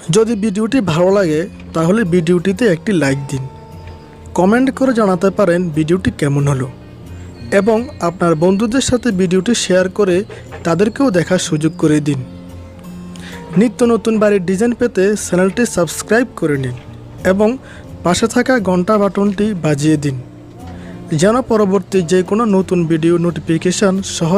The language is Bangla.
যদি ভিডিওটি ভালো লাগে তাহলে ভিডিওটিতে একটি লাইক দিন। কমেন্ট করে জানাতে পারেন ভিডিওটি কেমন হলো এবং আপনার বন্ধুদের সাথে ভিডিওটি শেয়ার করে তাদেরকেও দেখার সুযোগ করে দিন। নিত্য নতুন বাড়ির ডিজাইন পেতে চ্যানেলটি সাবস্ক্রাইব করে নিন এবং পাশে থাকা ঘন্টা বাটনটি বাজিয়ে দিন যেন পরবর্তী যে কোনো নতুন ভিডিও নোটিফিকেশন সহজ